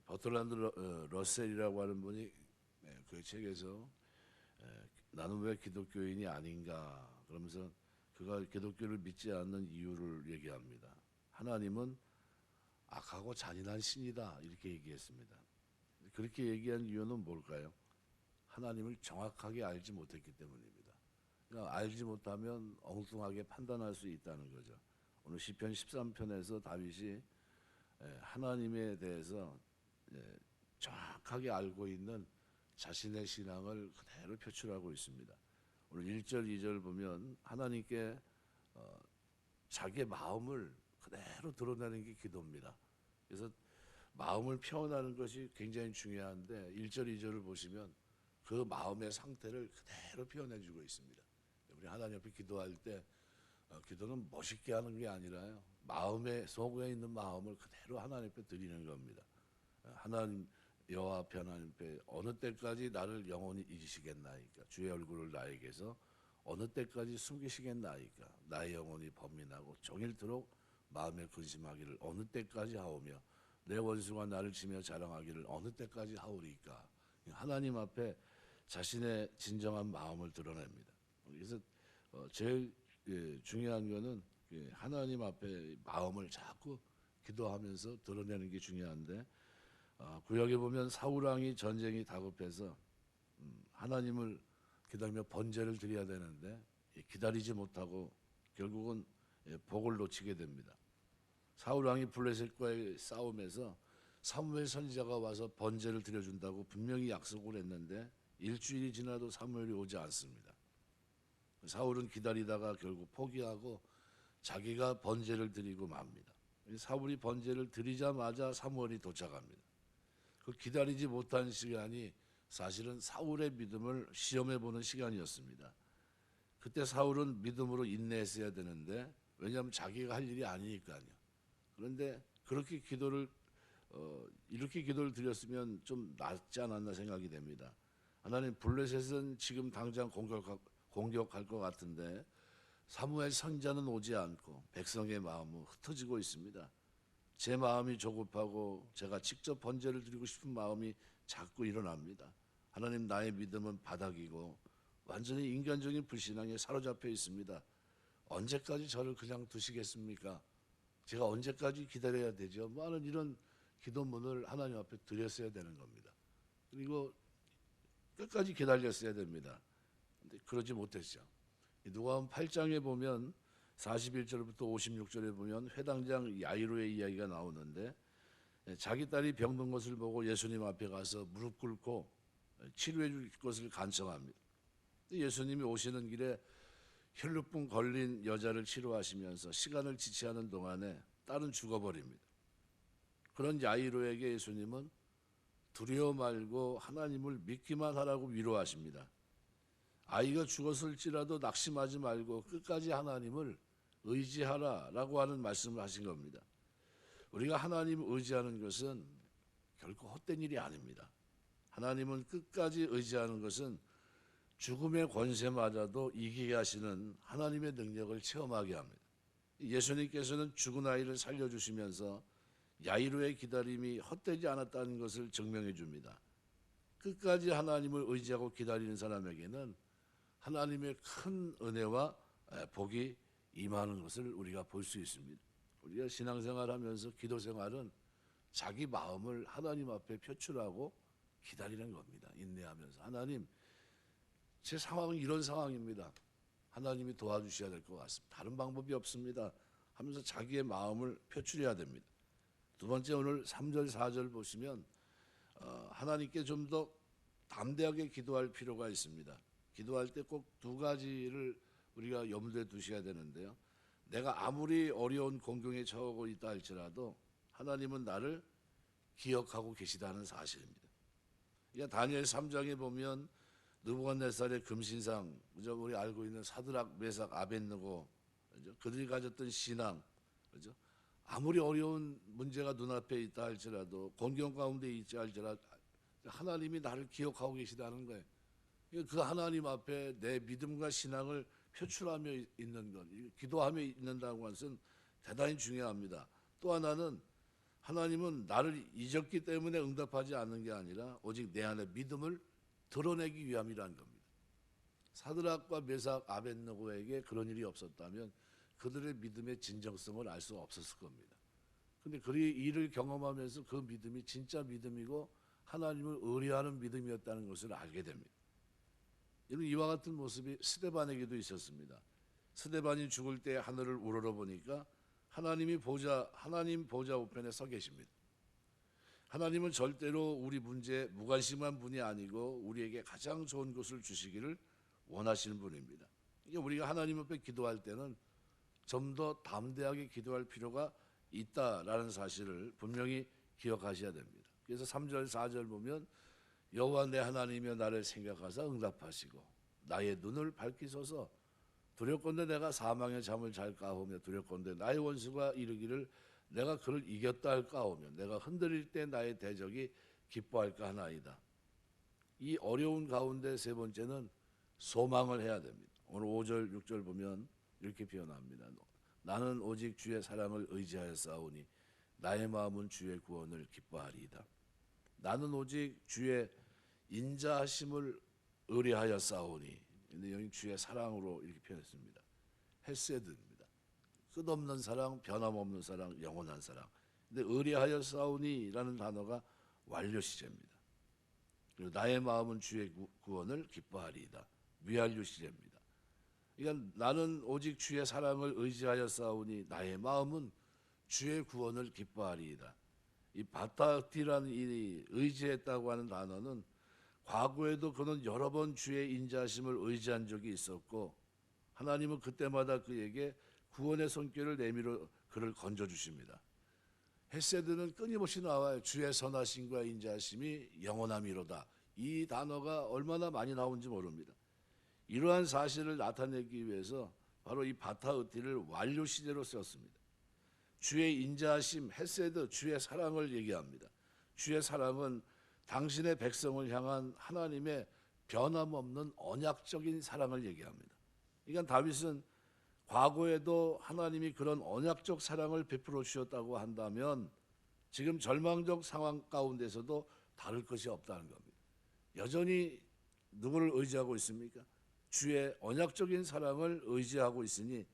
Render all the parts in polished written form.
버틀란드 러셀이라고 하는 분이 그 책에서 나는 왜 기독교인이 아닌가 그러면서 그가 기독교를 믿지 않는 이유를 얘기합니다. 하나님은 악하고 잔인한 신이다 이렇게 얘기했습니다. 그렇게 얘기한 이유는 뭘까요? 하나님을 정확하게 알지 못했기 때문입니다. 그러니까 알지 못하면 엉뚱하게 판단할 수 있다는 거죠. 오늘 시편 13편에서 다윗이 하나님에 대해서 정확하게 알고 있는 자신의 신앙을 그대로 표출하고 있습니다. 오늘 1절, 2절 보면 하나님께 자기의 마음을 그대로 드러내는 게 기도입니다. 그래서 마음을 표현하는 것이 굉장히 중요한데 1절, 2절을 보시면 그 마음의 상태를 그대로 표현해 주고 있습니다. 우리 하나님 앞에 기도할 때 기도는 멋있게 하는 게 아니라요. 마음의 속에 있는 마음을 그대로 하나님 앞에 드리는 겁니다. 하나님 여호와 앞에 하나님 앞에 어느 때까지 나를 영원히 잊으시겠나이까? 주의 얼굴을 나에게서 어느 때까지 숨기시겠나이까? 나의 영혼이 범민하고 종일토록 마음에 근심하기를 어느 때까지 하오며 내 원수가 나를 치며 자랑하기를 어느 때까지 하오리까? 하나님 앞에 자신의 진정한 마음을 드러냅니다. 그래서 제일 중요한 거는 하나님 앞에 마음을 자꾸 기도하면서 드러내는 게 중요한데 구약에 보면 사울 왕이 전쟁이 다급해서 하나님을 기다리며 번제를 드려야 되는데 기다리지 못하고 결국은 복을 놓치게 됩니다. 사울 왕이 블레셋과의 싸움에서 사무엘 선지자가 와서 번제를 드려준다고 분명히 약속을 했는데 일주일이 지나도 사무엘이 오지 않습니다. 사울은 기다리다가 결국 포기하고 자기가 번제를 드리고 맙니다. 사울이 번제를 드리자마자 사무엘이 도착합니다. 그 기다리지 못한 시간이 사실은 사울의 믿음을 시험해보는 시간이었습니다. 그때 사울은 믿음으로 인내했어야 되는데 왜냐하면 자기가 할 일이 아니니까요. 그런데 그렇게 이렇게 기도를 드렸으면 좀 낫지 않았나 생각이 됩니다. 하나님 블레셋은 지금 당장 공격할 것 같은데 사무엘 선지자는 오지 않고 백성의 마음은 흩어지고 있습니다. 제 마음이 조급하고 제가 직접 번제를 드리고 싶은 마음이 자꾸 일어납니다. 하나님 나의 믿음은 바닥이고 완전히 인간적인 불신앙에 사로잡혀 있습니다. 언제까지 저를 그냥 두시겠습니까? 제가 언제까지 기다려야 되죠? 많은 이런 기도문을 하나님 앞에 드렸어야 되는 겁니다. 그리고 끝까지 기다렸어야 됩니다. 근데 그러지 못했죠. 누가복음 8장에 보면 41절부터 56절에 보면 회당장 야이로의 이야기가 나오는데 자기 딸이 병든 것을 보고 예수님 앞에 가서 무릎 꿇고 치료해 줄 것을 간청합니다. 예수님이 오시는 길에 혈루증 걸린 여자를 치료하시면서 시간을 지체하는 동안에 딸은 죽어버립니다. 그런 야이로에게 예수님은 두려워 말고 하나님을 믿기만 하라고 위로하십니다. 아이가 죽었을지라도 낙심하지 말고 끝까지 하나님을 의지하라라고 하는 말씀을 하신 겁니다. 우리가 하나님을 의지하는 것은 결코 헛된 일이 아닙니다. 하나님은 끝까지 의지하는 것은 죽음의 권세마저도 이기게 하시는 하나님의 능력을 체험하게 합니다. 예수님께서는 죽은 아이를 살려주시면서 야이로의 기다림이 헛되지 않았다는 것을 증명해 줍니다. 끝까지 하나님을 의지하고 기다리는 사람에게는 하나님의 큰 은혜와 복이 임하는 것을 우리가 볼 수 있습니다. 우리가 신앙생활하면서 기도생활은 자기 마음을 하나님 앞에 표출하고 기다리는 겁니다. 인내하면서 하나님 제 상황은 이런 상황입니다. 하나님이 도와주셔야 될 것 같습니다. 다른 방법이 없습니다. 하면서 자기의 마음을 표출해야 됩니다. 두 번째 오늘 3절 4절 보시면 하나님께 좀 더 담대하게 기도할 필요가 있습니다. 기도할 때 꼭 두 가지를 우리가 염두에 두셔야 되는데요. 내가 아무리 어려운 공경에 처하고 있다 할지라도 하나님은 나를 기억하고 계시다는 사실입니다. 그러니까 다니엘 3장에 보면 느부갓네살의 금신상, 그죠? 우리 알고 있는 사드락, 메삭, 아벳느고, 그죠? 그들이 가졌던 신앙, 그죠? 아무리 어려운 문제가 눈앞에 있다 할지라도 공경 가운데 있지 할지라도 하나님이 나를 기억하고 계시다는 거예요. 그 하나님 앞에 내 믿음과 신앙을 표출하며 있는 것, 기도하며 있는다는 것은 대단히 중요합니다. 또 하나는 하나님은 나를 잊었기 때문에 응답하지 않는 게 아니라 오직 내 안에 믿음을 드러내기 위함이라는 겁니다. 사드락과 메삭 아벳느고에게 그런 일이 없었다면 그들의 믿음의 진정성을 알 수 없었을 겁니다. 근데 그 일을 경험하면서 그 믿음이 진짜 믿음이고 하나님을 의뢰하는 믿음이었다는 것을 알게 됩니다. 이와 같은 모습이 스데반에게도 있었습니다. 스데반이 죽을 때 하늘을 우러러보니까 하나님 보좌 우편에 서 계십니다. 하나님은 절대로 우리 문제에 무관심한 분이 아니고 우리에게 가장 좋은 것을 주시기를 원하시는 분입니다. 이게 우리가 하나님 앞에 기도할 때는 좀 더 담대하게 기도할 필요가 있다라는 사실을 분명히 기억하셔야 됩니다. 그래서 3절 4절 보면 여호와 내 하나님이여 나를 생각하사 응답하시고 나의 눈을 밝히소서 두렵건대 내가 사망의 잠을 잘까 하오며 두렵건대 나의 원수가 이르기를 내가 그를 이겼다 할까 하오며 내가 흔들릴 때 나의 대적이 기뻐할까 하나이다. 이 어려운 가운데 세 번째는 소망을 해야 됩니다. 오늘 5절 6절 보면 이렇게 표현합니다. 나는 오직 주의 사랑을 의지하여 싸우니 나의 마음은 주의 구원을 기뻐하리이다. 나는 오직 주의 인자하심을 의뢰하여 싸우니, 근데 여기 주의 사랑으로 이렇게 표현했습니다. 헤세드입니다. 끝없는 사랑, 변함없는 사랑, 영원한 사랑. 근데 의뢰하여 싸우니라는 단어가 완료 시제입니다. 그리고 나의 마음은 주의 구원을 기뻐하리이다. 미완료 시제입니다. 그러니까 나는 오직 주의 사랑을 의지하여 싸우니 나의 마음은 주의 구원을 기뻐하리이다. 이 바타티라는 이 의지했다고 하는 단어는 과거에도 그는 여러 번 주의 인자하심을 의지한 적이 있었고 하나님은 그때마다 그에게 구원의 손길을 내밀어 그를 건져주십니다. 헤세드는 끊임없이 나와요. 주의 선하심과 인자하심이 영원함이로다. 이 단어가 얼마나 많이 나오는지 모릅니다. 이러한 사실을 나타내기 위해서 바로 이 바타으티를 완료 시제로 썼습니다. 주의 인자하심, 헤세드, 주의 사랑을 얘기합니다. 주의 사랑은 당신의 백성을 향한 하나님의 변함없는 언약적인 사랑을 얘기합니다. 그러니까 다윗은 과거에도 하나님이 그런 언약적 사랑을 베풀어 주셨다고 한다면 지금 절망적 상황 가운데서도 다를 것이 없다는 겁니다. 여전히 누구를 의지하고 있습니까? 주의 언약적인 사랑을 의지하고 있으니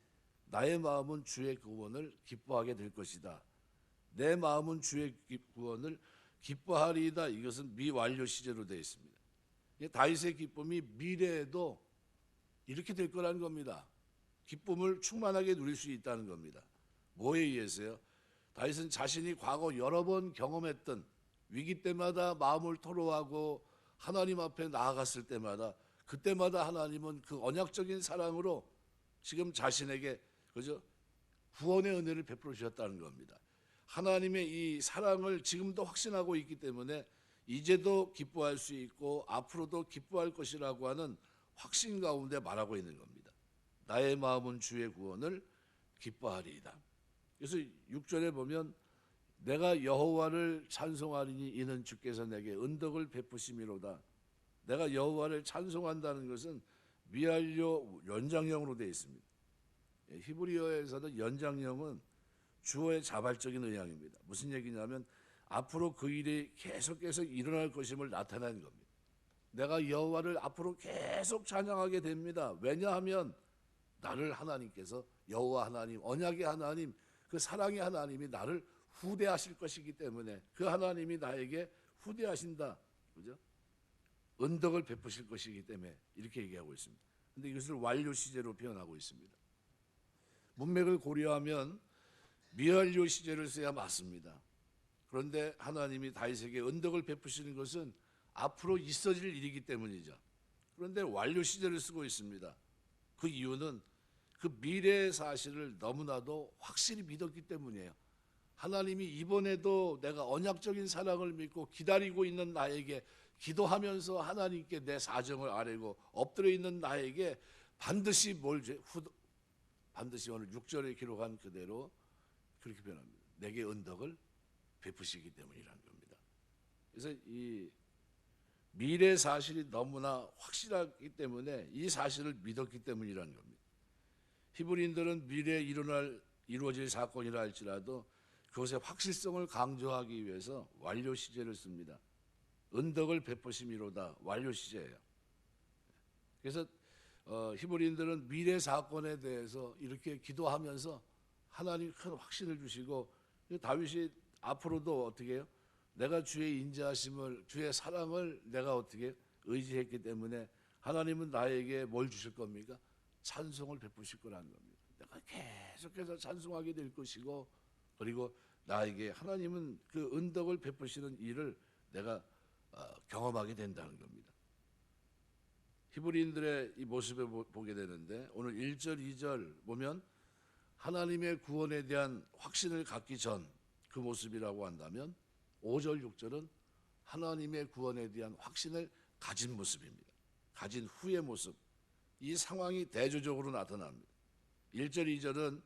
나의 마음은 주의 구원을 기뻐하게 될 것이다. 내 마음은 주의 구원을 기뻐하리이다. 이것은 미완료 시제로 되어 있습니다. 다윗의 기쁨이 미래에도 이렇게 될 거라는 겁니다. 기쁨을 충만하게 누릴 수 있다는 겁니다. 뭐에 의해서요? 다윗은 자신이 과거 여러 번 경험했던 위기 때마다 마음을 토로하고 하나님 앞에 나아갔을 때마다 그때마다 하나님은 그 언약적인 사랑으로 지금 자신에게 그죠? 구원의 은혜를 베풀어 주셨다는 겁니다. 하나님의 이 사랑을 지금도 확신하고 있기 때문에 이제도 기뻐할 수 있고 앞으로도 기뻐할 것이라고 하는 확신 가운데 말하고 있는 겁니다. 나의 마음은 주의 구원을 기뻐하리이다. 그래서 6절에 보면 내가 여호와를 찬송하리니 이는 주께서 내게 은덕을 베푸심이로다. 내가 여호와를 찬송한다는 것은 미완료 연장형으로 되어 있습니다. 히브리어에서는 연장형은 주어의 자발적인 의향입니다. 무슨 얘기냐면 앞으로 그 일이 계속해서 일어날 것임을 나타내는 겁니다. 내가 여호와를 앞으로 계속 찬양하게 됩니다. 왜냐하면 나를 하나님께서 여호와 하나님, 언약의 하나님, 그 사랑의 하나님이 나를 후대하실 것이기 때문에 그 하나님이 나에게 후대하신다. 그죠? 은덕을 베푸실 것이기 때문에 이렇게 얘기하고 있습니다. 그런데 이것을 완료 시제로 표현하고 있습니다. 문맥을 고려하면 미완료 시제를 써야 맞습니다. 그런데 하나님이 다윗에게 은덕을 베푸시는 것은 앞으로 있어질 일이기 때문이죠. 그런데 완료 시제를 쓰고 있습니다. 그 이유는 그 미래의 사실을 너무나도 확실히 믿었기 때문이에요. 하나님이 이번에도 내가 언약적인 사랑을 믿고 기다리고 있는 나에게 기도하면서 하나님께 내 사정을 아뢰고 엎드려 있는 나에게 반드시 반드시 오늘 6절에 기록한 그대로 그렇게 표현합니다. 내게 은덕을 베푸시기 때문이라는 겁니다. 그래서 이 미래 사실이 너무나 확실하기 때문에 이 사실을 믿었기 때문이라는 겁니다. 히브리인들은 미래에 이루어질 사건이라 할지라도 그것의 확실성을 강조하기 위해서 완료 시제를 씁니다. 은덕을 베푸심이로다 완료 시제예요. 그래서 히브리인들은 미래 사건에 대해서 이렇게 기도하면서 하나님 큰 확신을 주시고, 다윗이 앞으로도 어떻게 해요? 내가 주의 인자하심을, 주의 사랑을 내가 어떻게 의지했기 때문에 하나님은 나에게 뭘 주실 겁니까? 찬송을 베푸실 거라는 겁니다. 내가 계속해서 찬송하게 될 것이고, 그리고 나에게 하나님은 그 은덕을 베푸시는 일을 내가 경험하게 된다는 겁니다. 히브리인들의 이 모습을 보게 되는데, 오늘 1절, 2절 보면 하나님의 구원에 대한 확신을 갖기 전 그 모습이라고 한다면, 5절, 6절은 하나님의 구원에 대한 확신을 가진 모습입니다. 가진 후의 모습. 이 상황이 대조적으로 나타납니다. 1절, 2절은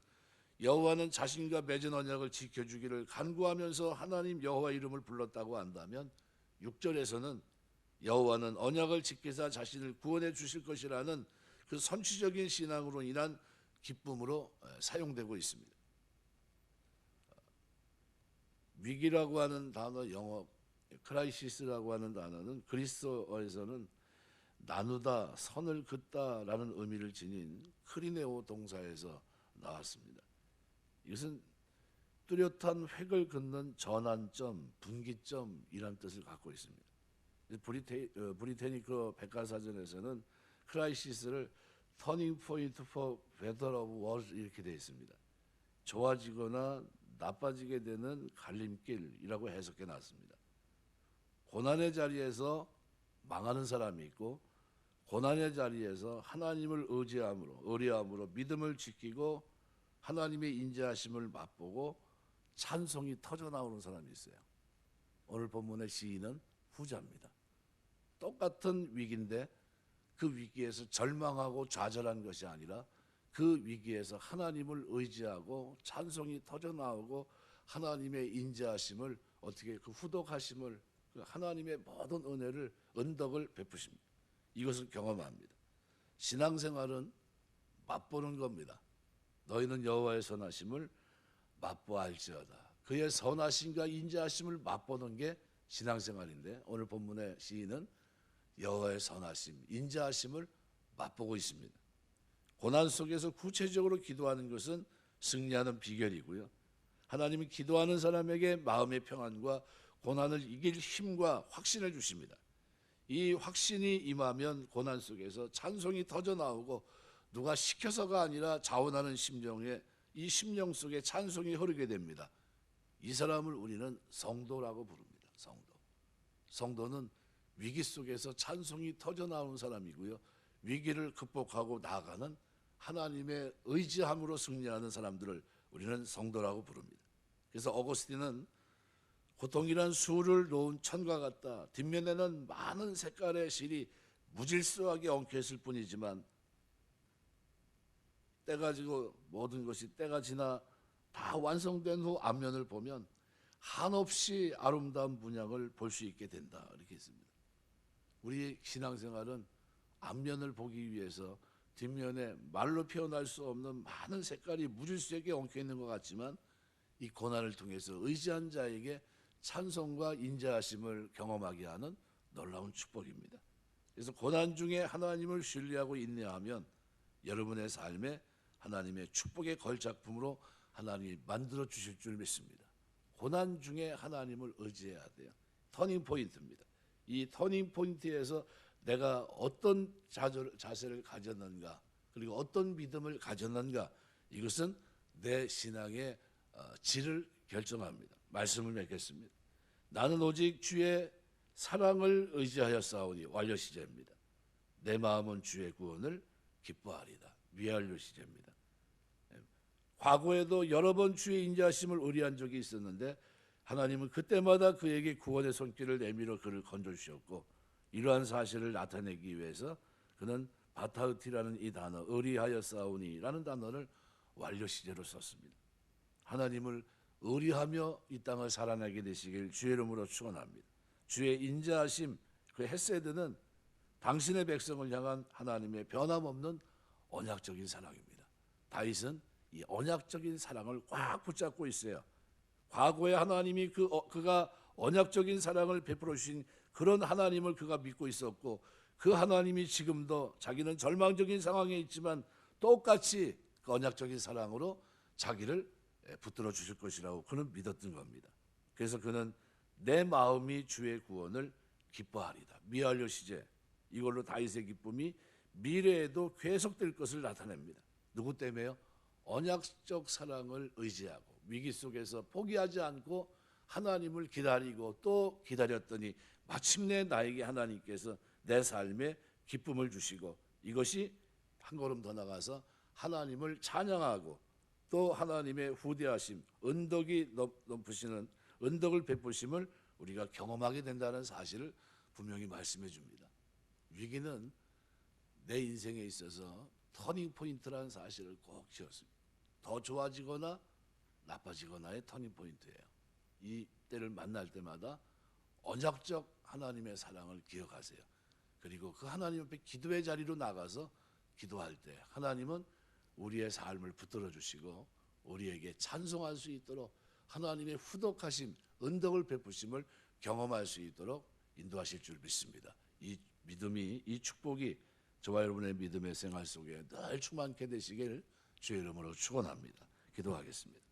여호와는 자신과 맺은 언약을 지켜주기를 간구하면서 하나님 여호와 이름을 불렀다고 한다면, 6절에서는 여호와는 언약을 지키사 자신을 구원해 주실 것이라는 그 선취적인 신앙으로 인한 기쁨으로 사용되고 있습니다. 위기라고 하는 단어, 영어 크라이시스라고 하는 단어는 그리스어에서는 나누다, 선을 긋다라는 의미를 지닌 크리네오 동사에서 나왔습니다. 이것은 뚜렷한 획을 긋는 전환점, 분기점이란 뜻을 갖고 있습니다. 브리테니커 백과사전에서는 크라이시스를 터닝 포인트 for better of worse 이렇게 되어 있습니다. 좋아지거나 나빠지게 되는 갈림길이라고 해석해 놨습니다. 고난의 자리에서 망하는 사람이 있고, 고난의 자리에서 하나님을 의뢰함으로 믿음을 지키고 하나님의 인자하심을 맛보고 찬송이 터져나오는 사람이 있어요. 오늘 본문의 시인은 후자입니다. 똑같은 위기인데 그 위기에서 절망하고 좌절한 것이 아니라 그 위기에서 하나님을 의지하고 찬송이 터져나오고 하나님의 인자하심을, 어떻게 그 후덕하심을, 그 하나님의 모든 은혜를, 은덕을 베푸십니다. 이것을 경험합니다. 신앙생활은 맛보는 겁니다. 너희는 여호와의 선하심을 맛보알지어다. 그의 선하심과 인자하심을 맛보는 게 신앙생활인데, 오늘 본문의 시인은 여호와의 선하심, 인자하심을 맛보고 있습니다. 고난 속에서 구체적으로 기도하는 것은 승리하는 비결이고요. 하나님은 기도하는 사람에게 마음의 평안과 고난을 이길 힘과 확신을 주십니다. 이 확신이 임하면 고난 속에서 찬송이 터져나오고, 누가 시켜서가 아니라 자원하는 심령에, 이 심령 속에 찬송이 흐르게 됩니다. 이 사람을 우리는 성도라고 부릅니다. 성도는 위기 속에서 찬송이 터져나오는 사람이고요, 위기를 극복하고 나아가는 하나님의 의지함으로 승리하는 사람들을 우리는 성도라고 부릅니다. 그래서 어거스틴은 고통이란 수를 놓은 천과 같다. 뒷면에는 많은 색깔의 실이 무질서하게 엉켜있을 뿐이지만 때가 지고 모든 것이 때가 지나 다 완성된 후 앞면을 보면 한없이 아름다운 문양을 볼 수 있게 된다. 이렇게 했습니다. 우리 신앙생활은 앞면을 보기 위해서 뒷면에 말로 표현할 수 없는 많은 색깔이 무질서하게 엉켜있는 것 같지만, 이 고난을 통해서 의지한 자에게 찬송과 인자하심을 경험하게 하는 놀라운 축복입니다. 그래서 고난 중에 하나님을 신뢰하고 인내하면 여러분의 삶에 하나님의 축복의 걸작품으로 하나님이 만들어 주실 줄 믿습니다. 고난 중에 하나님을 의지해야 돼요. 터닝 포인트입니다. 이 터닝 포인트에서 내가 어떤 자세를 가졌는가, 그리고 어떤 믿음을 가졌는가, 이것은 내 신앙의 질을 결정합니다. 말씀을 맺겠습니다. 나는 오직 주의 사랑을 의지하여 싸우니, 완료 시제입니다. 내 마음은 주의 구원을 기뻐하리다. 미완료 시제입니다. 과거에도 여러 번 주의 인자하심을 의뢰한 적이 있었는데, 하나님은 그때마다 그에게 구원의 손길을 내밀어 그를 건져주셨고, 이러한 사실을 나타내기 위해서 그는 바타흐티라는 이 단어, 의리하여 싸우니라는 단어를 완료 시제로 썼습니다. 하나님을 의리하며 이 땅을 살아나게 되시길 주의 이름으로 축원합니다. 주의 인자하심, 그 헤세드는 당신의 백성을 향한 하나님의 변함없는 언약적인 사랑입니다. 다윗은 이 언약적인 사랑을 꽉 붙잡고 있어요. 과거에 하나님이 그가 언약적인 사랑을 베풀어 주신 그런 하나님을 그가 믿고 있었고, 그 하나님이 지금도 자기는 절망적인 상황에 있지만 똑같이 그 언약적인 사랑으로 자기를 붙들어 주실 것이라고 그는 믿었던 겁니다. 그래서 그는 내 마음이 주의 구원을 기뻐하리다. 미알려 시제, 이걸로 다윗의 기쁨이 미래에도 계속될 것을 나타냅니다. 누구 때문에요? 언약적 사랑을 의지하고 위기 속에서 포기하지 않고 하나님을 기다리고 또 기다렸더니 마침내 나에게 하나님께서 내 삶에 기쁨을 주시고, 이것이 한 걸음 더 나가서 하나님을 찬양하고 또 하나님의 후대하심, 은덕이 넘으시는 은덕을 베푸심을 우리가 경험하게 된다는 사실을 분명히 말씀해 줍니다. 위기는 내 인생에 있어서 터닝 포인트라는 사실을 꼭 기억했습니다. 더 좋아지거나 나빠지거나의 터닝 포인트예요. 이 때를 만날 때마다 언약적 하나님의 사랑을 기억하세요. 그리고 그 하나님 앞에 기도의 자리로 나가서 기도할 때 하나님은 우리의 삶을 붙들어 주시고 우리에게 찬송할 수 있도록 하나님의 후덕하심, 은덕을 베푸심을 경험할 수 있도록 인도하실 줄 믿습니다. 이 믿음이, 이 축복이 저와 여러분의 믿음의 생활 속에 늘 충만케 되시길 주의 이름으로 축원합니다. 기도하겠습니다.